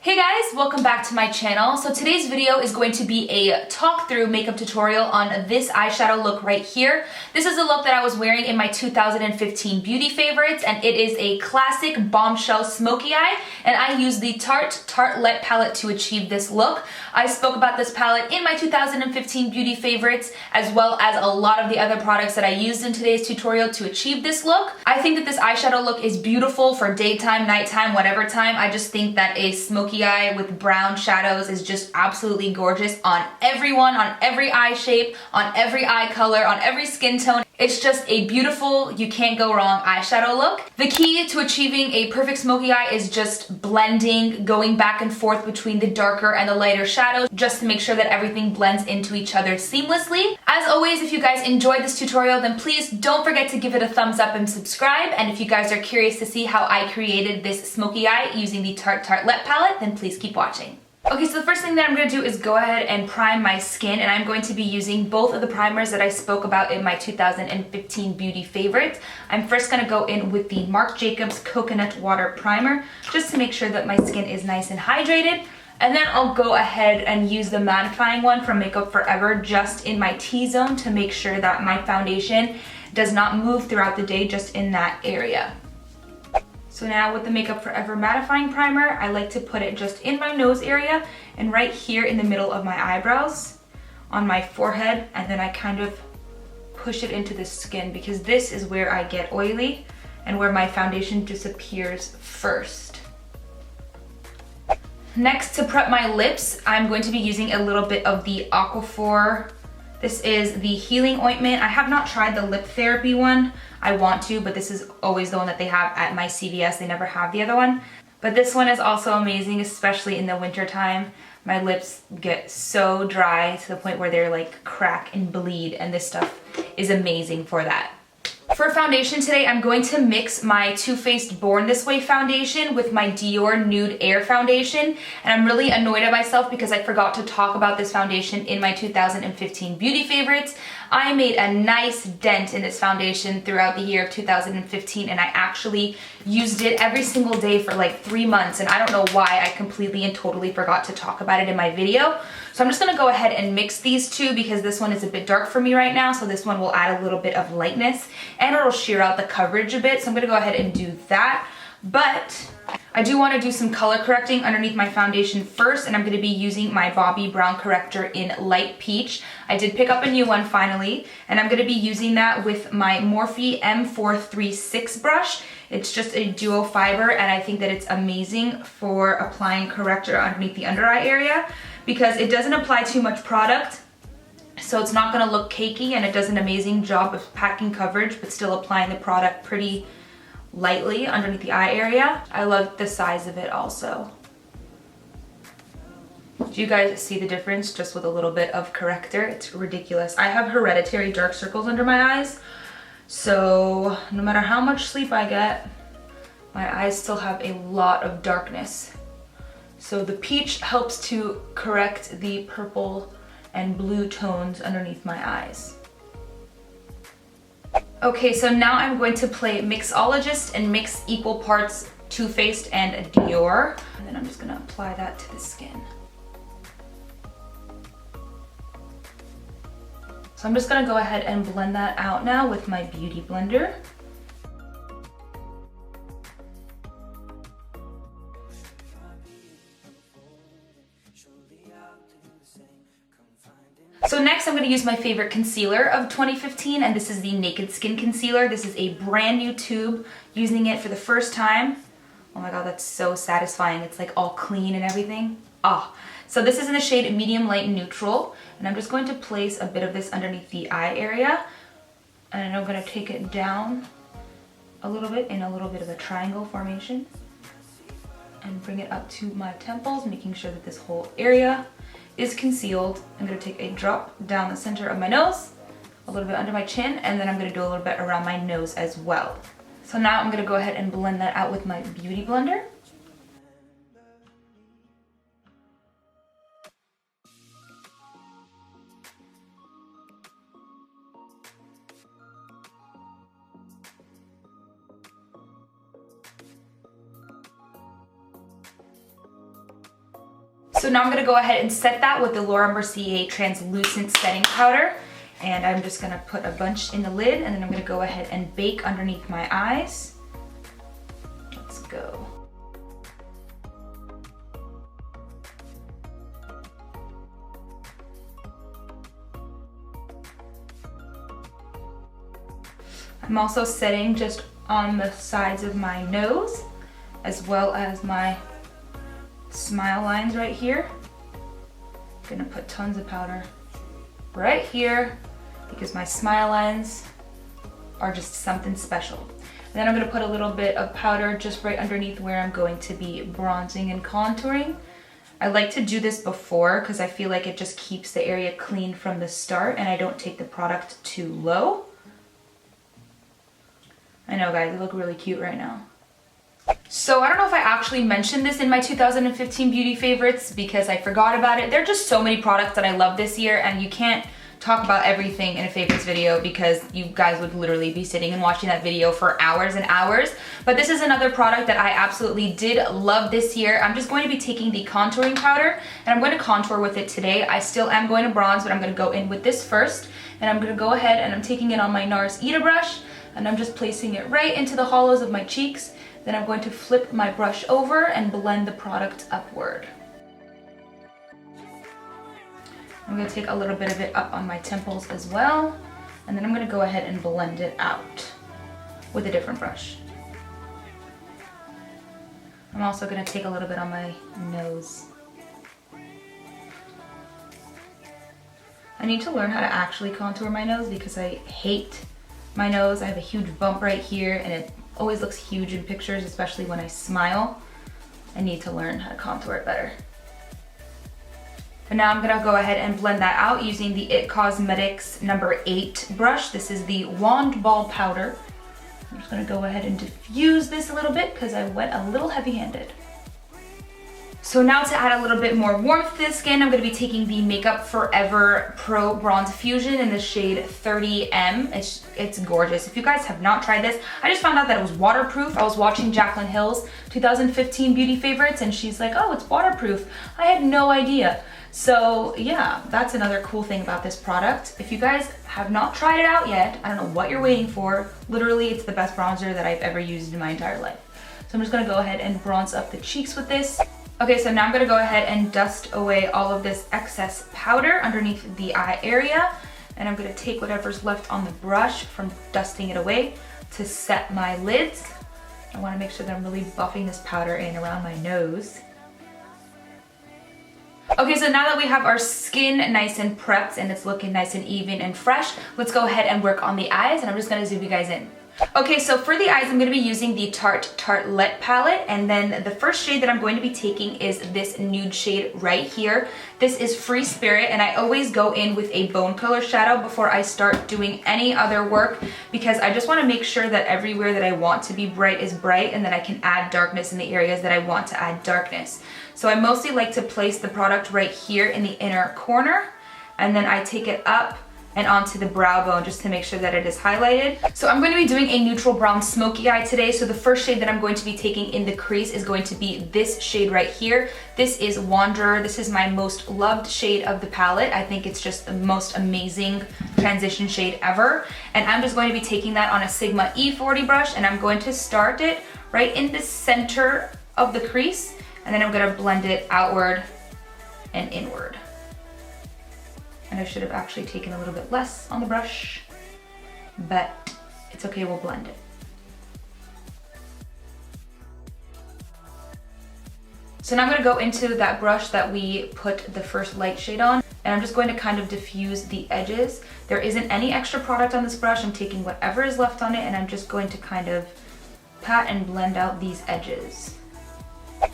Hey guys, welcome back to my channel. So today's video is going to be a talk-through makeup tutorial on this eyeshadow look right here. This is a look that I was wearing in my 2015 beauty favorites, and it is a classic bombshell smoky eye, and I used the Tarte Tartlette palette to achieve this look. I spoke about this palette in my 2015 beauty favorites, as well as a lot of the other products that I used in today's tutorial to achieve this look. I think that this eyeshadow look is beautiful for daytime, nighttime, whatever time. I just think that a smoky eye with brown shadows is just absolutely gorgeous on everyone, on every eye shape, on every eye color, on every skin tone. It's just a beautiful, you can't go wrong eyeshadow look. The key to achieving a perfect smoky eye is just blending, going back and forth between the darker and the lighter shadows, just to make sure that everything blends into each other seamlessly. As always, if you guys enjoyed this tutorial, then please don't forget to give it a thumbs up and subscribe. And if you guys are curious to see how I created this smoky eye using the Tarte Tartlette palette, then please keep watching. Okay, so the first thing that I'm going to do is go ahead and prime my skin, and I'm going to be using both of the primers that I spoke about in my 2015 beauty favorites. I'm first going to go in with the Marc Jacobs Coconut Water Primer, just to make sure that my skin is nice and hydrated. And then I'll go ahead and use the mattifying one from Makeup Forever just in my T-zone to make sure that my foundation does not move throughout the day, just in that area. So now with the Makeup Forever mattifying primer, I like to put it just in my nose area and right here in the middle of my eyebrows, on my forehead, and then I kind of push it into the skin because this is where I get oily and where my foundation disappears first. Next, to prep my lips, I'm going to be using a little bit of the Aquaphor. This is the healing ointment. I have not tried the lip therapy one. I want to, but this is always the one that they have at my CVS. They never have the other one. But this one is also amazing, especially in the winter time. My lips get so dry to the point where they're like crack and bleed, and this stuff is amazing for that. For foundation today, I'm going to mix my Too Faced Born This Way foundation with my Dior Nude Air foundation, and I'm really annoyed at myself because I forgot to talk about this foundation in my 2015 beauty favorites. I made a nice dent in this foundation throughout the year of 2015, and I actually used it every single day for like 3 months, and I don't know why I completely and totally forgot to talk about it in my video. So I'm just gonna go ahead and mix these two because this one is a bit dark for me right now, so this one will add a little bit of lightness and it'll sheer out the coverage a bit, so I'm gonna go ahead and do that. But I do want to do some color correcting underneath my foundation first, and I'm going to be using my Bobbi Brown corrector in Light Peach. I did pick up a new one finally, and I'm going to be using that with my Morphe M436 brush. It's just a duo fiber, and I think that it's amazing for applying corrector underneath the under eye area because it doesn't apply too much product, so it's not going to look cakey, and it does an amazing job of packing coverage but still applying the product pretty lightly underneath the eye area. I love the size of it also. Do you guys see the difference just with a little bit of corrector? It's ridiculous. I have hereditary dark circles under my eyes, so no matter how much sleep I get, my eyes still have a lot of darkness. So the peach helps to correct the purple and blue tones underneath my eyes. Okay, so now I'm going to play mixologist and mix equal parts Too Faced and Dior. And then I'm just gonna apply that to the skin. So I'm just gonna go ahead and blend that out now with my beauty blender. So next I'm going to use my favorite concealer of 2015, and this is the Naked Skin Concealer. This is a brand new tube, using it for the first time. Oh my god, that's so satisfying. It's like all clean and everything. So this is in the shade Medium Light Neutral, and I'm just going to place a bit of this underneath the eye area, and I'm going to take it down a little bit in a little bit of a triangle formation and bring it up to my temples, making sure that this whole area is concealed. I'm going to take a drop down the center of my nose, a little bit under my chin, and then I'm going to do a little bit around my nose as well. So now I'm going to go ahead and blend that out with my beauty blender. So now I'm gonna go ahead and set that with the Laura Mercier translucent setting powder. And I'm just gonna put a bunch in the lid, and then I'm gonna go ahead and bake underneath my eyes. Let's go. I'm also setting just on the sides of my nose, as well as my smile lines right here. I'm gonna put tons of powder right here because my smile lines are just something special. And then I'm gonna put a little bit of powder just right underneath where I'm going to be bronzing and contouring. I like to do this before because I feel like it just keeps the area clean from the start and I don't take the product too low. I know guys, I look really cute right now. So I don't know if I actually mentioned this in my 2015 beauty favorites because I forgot about it. There are just so many products that I love this year and you can't talk about everything in a favorites video because you guys would literally be sitting and watching that video for hours and hours. But this is another product that I absolutely did love this year. I'm just going to be taking the contouring powder and I'm going to contour with it today. I still am going to bronze, but I'm going to go in with this first. And I'm going to go ahead and I'm taking it on my NARS Ita brush and I'm just placing it right into the hollows of my cheeks. Then I'm going to flip my brush over and blend the product upward. I'm going to take a little bit of it up on my temples as well. And then I'm going to go ahead and blend it out with a different brush. I'm also going to take a little bit on my nose. I need to learn how to actually contour my nose because I hate my nose. I have a huge bump right here and it always looks huge in pictures, especially when I smile. I need to learn how to contour it better. But now I'm gonna go ahead and blend that out using the IT Cosmetics number 8 brush. This is the Wand Ball powder. I'm just gonna go ahead and diffuse this a little bit because I went a little heavy-handed. So now to add a little bit more warmth to the skin, I'm going to be taking the Makeup Forever Pro Bronze Fusion in the shade 30M. It's gorgeous. If you guys have not tried this, I just found out that it was waterproof. I was watching Jaclyn Hill's 2015 beauty favorites and she's like, oh, it's waterproof. I had no idea. So yeah, that's another cool thing about this product. If you guys have not tried it out yet, I don't know what you're waiting for. Literally, it's the best bronzer that I've ever used in my entire life. So I'm just going to go ahead and bronze up the cheeks with this. Okay, so now I'm gonna go ahead and dust away all of this excess powder underneath the eye area. And I'm gonna take whatever's left on the brush from dusting it away to set my lids. I wanna make sure that I'm really buffing this powder in around my nose. Okay, so now that we have our skin nice and prepped and it's looking nice and even and fresh, let's go ahead and work on the eyes and I'm just gonna zoom you guys in. Okay, so for the eyes, I'm going to be using the Tarte Tartlette palette, and then the first shade that I'm going to be taking is this nude shade right here. This is Free Spirit, and I always go in with a bone color shadow before I start doing any other work because I just want to make sure that everywhere that I want to be bright is bright and that I can add darkness in the areas that I want to add darkness. So I mostly like to place the product right here in the inner corner, and then I take it up and onto the brow bone just to make sure that it is highlighted. So I'm going to be doing a neutral brown smoky eye today. So the first shade that I'm going to be taking in the crease is going to be this shade right here. This is Wanderer. This is my most loved shade of the palette. I think it's just the most amazing transition shade ever. And I'm just going to be taking that on a Sigma E40 brush and I'm going to start it right in the center of the crease. And then I'm going to blend it outward and inward. And I should have actually taken a little bit less on the brush, but it's okay, we'll blend it. So now I'm going to go into that brush that we put the first light shade on, and I'm just going to kind of diffuse the edges. There isn't any extra product on this brush. I'm taking whatever is left on it, and I'm just going to kind of pat and blend out these edges.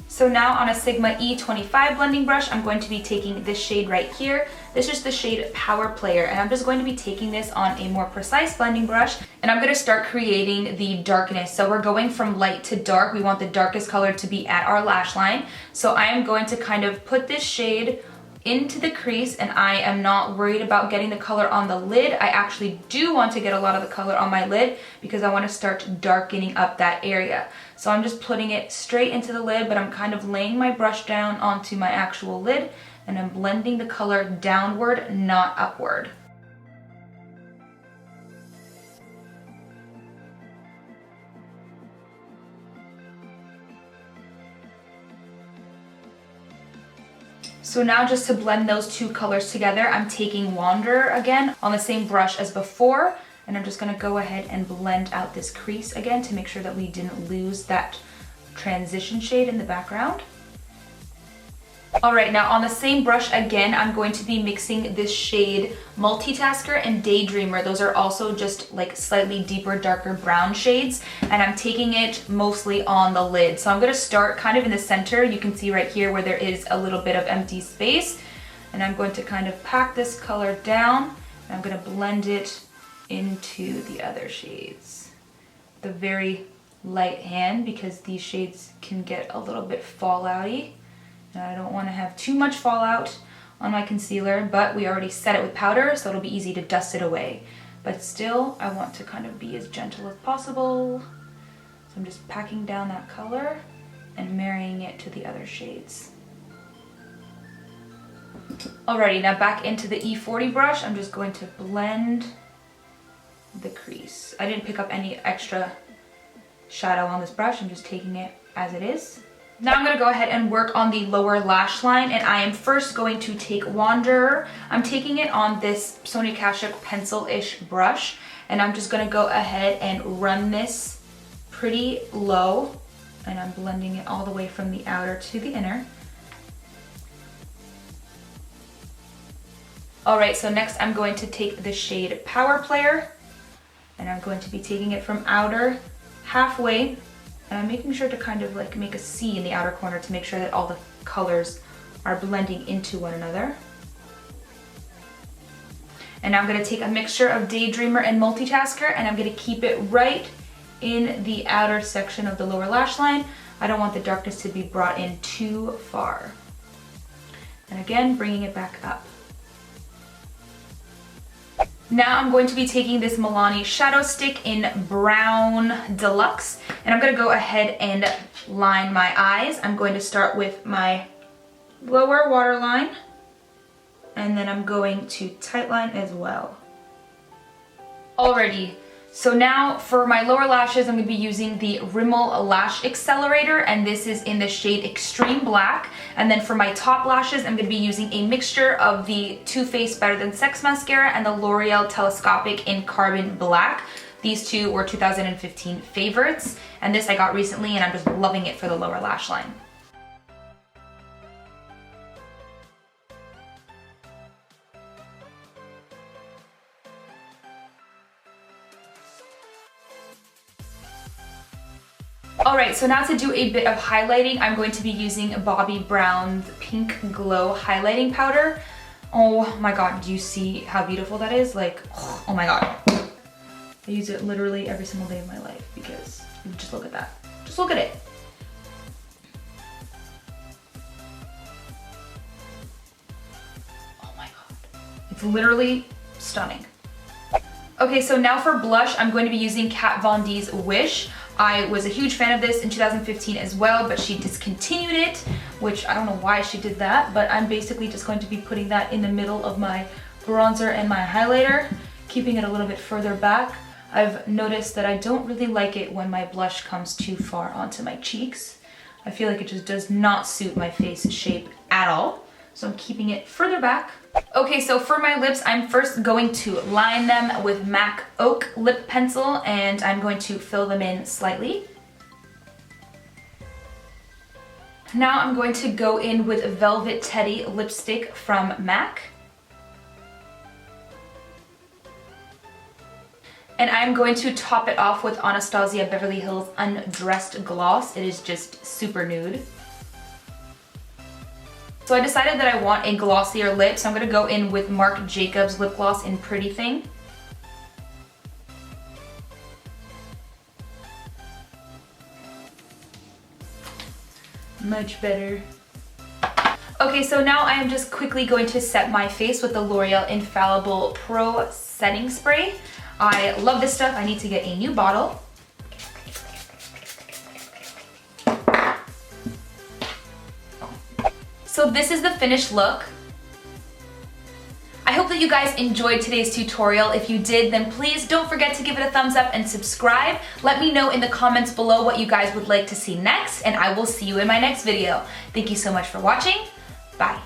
So now on a Sigma E25 blending brush, I'm going to be taking this shade right here. This is the shade Power Player, and I'm just going to be taking this on a more precise blending brush, and I'm going to start creating the darkness. So we're going from light to dark. We want the darkest color to be at our lash line. So I am going to kind of put this shade into the crease, and I am not worried about getting the color on the lid. I actually do want to get a lot of the color on my lid because I want to start darkening up that area. So I'm just putting it straight into the lid, but I'm kind of laying my brush down onto my actual lid, and I'm blending the color downward, not upward. So now just to blend those two colors together, I'm taking Wander again on the same brush as before, and I'm just gonna go ahead and blend out this crease again to make sure that we didn't lose that transition shade in the background. All right, now on the same brush again, I'm going to be mixing this shade Multitasker and Daydreamer. Those are also just like slightly deeper, darker brown shades, and I'm taking it mostly on the lid. So I'm gonna start kind of in the center. You can see right here where there is a little bit of empty space, and I'm going to kind of pack this color down, and I'm gonna blend it into the other shades. The very light hand, because these shades can get a little bit fallouty. Now I don't want to have too much fallout on my concealer, but we already set it with powder, so it'll be easy to dust it away. But still, I want to kind of be as gentle as possible. So I'm just packing down that color and marrying it to the other shades. Alrighty, now back into the E40 brush, I'm just going to blend the crease. I didn't pick up any extra shadow on this brush, I'm just taking it as it is. Now I'm going to go ahead and work on the lower lash line, and I am first going to take Wanderer. I'm taking it on this Sony Kashuk pencil-ish brush, and I'm just going to go ahead and run this pretty low, and I'm blending it all the way from the outer to the inner. Alright, so next I'm going to take the shade Power Player, and I'm going to be taking it from outer halfway, and I'm making sure to kind of like make a C in the outer corner to make sure that all the colors are blending into one another. And now I'm going to take a mixture of Daydreamer and Multitasker, and I'm going to keep it right in the outer section of the lower lash line. I don't want the darkness to be brought in too far. And again, bringing it back up. Now I'm going to be taking this Milani Shadow Stick in Brown Deluxe, and I'm going to go ahead and line my eyes. I'm going to start with my lower waterline, and then I'm going to tightline as well. Alrighty, so now for my lower lashes, I'm going to be using the Rimmel Lash Accelerator, and this is in the shade Extreme Black. And then for my top lashes, I'm going to be using a mixture of the Too Faced Better Than Sex Mascara and the L'Oreal Telescopic in Carbon Black. These two were 2015 favorites, and this I got recently, and I'm just loving it for the lower lash line. Alright, so now to do a bit of highlighting, I'm going to be using Bobbi Brown's Pink Glow Highlighting Powder. Oh my god, do you see how beautiful that is? Like, oh my god. I use it literally every single day of my life because just look at that. Just look at it. Oh my god. It's literally stunning. Okay, so now for blush, I'm going to be using Kat Von D's Wish. I was a huge fan of this in 2015 as well, but she discontinued it, which I don't know why she did that, but I'm basically just going to be putting that in the middle of my bronzer and my highlighter, keeping it a little bit further back. I've noticed that I don't really like it when my blush comes too far onto my cheeks. I feel like it just does not suit my face shape at all, so I'm keeping it further back. Okay, so for my lips, I'm first going to line them with MAC Oak Lip Pencil, and I'm going to fill them in slightly. Now I'm going to go in with Velvet Teddy lipstick from MAC. And I'm going to top it off with Anastasia Beverly Hills Undressed Gloss. It is just super nude. So I decided that I want a glossier lip, so I'm going to go in with Marc Jacobs lip gloss in Pretty Thing. Much better. Okay, so now I am just quickly going to set my face with the L'Oreal Infallible Pro Setting Spray. I love this stuff. I need to get a new bottle. So this is the finished look. I hope that you guys enjoyed today's tutorial. If you did, then please don't forget to give it a thumbs up and subscribe. Let me know in the comments below what you guys would like to see next, and I will see you in my next video. Thank you so much for watching. Bye.